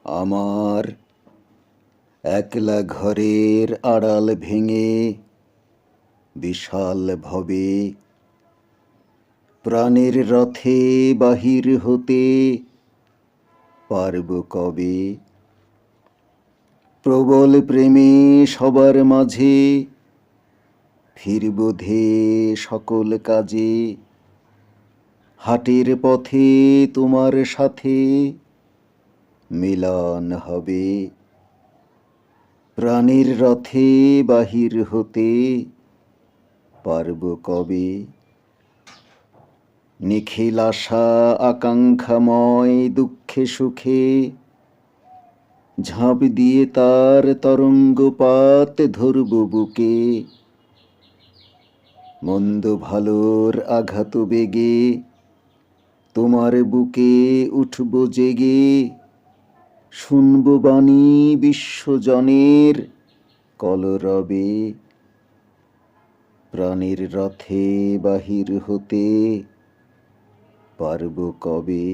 আমার একলা ঘরের আড়াল ভেঙে বিশাল ভবে প্রাণের রথে বাহির হতে পারব কবে। প্রবল প্রেমে সবার মাঝে ফিরব ধেয়ে সকল কাজে, হাটের পথে তোমার সাথে মিলন হবে। প্রাণের রথে বাহির হতে পারব কবে। নিখিল আশা আকাঙ্ক্ষাময় দুঃখে সুখে ঝাঁপ দিয়ে তার তরঙ্গপাত ধরব বুকে। মন্দ ভালোর আঘাত বেগে তোমার বুকে উঠব জেগে, শুনব বাণী বিশ্বজনের কলরবে। প্রাণের রথে বাহির হতে পারব কবে।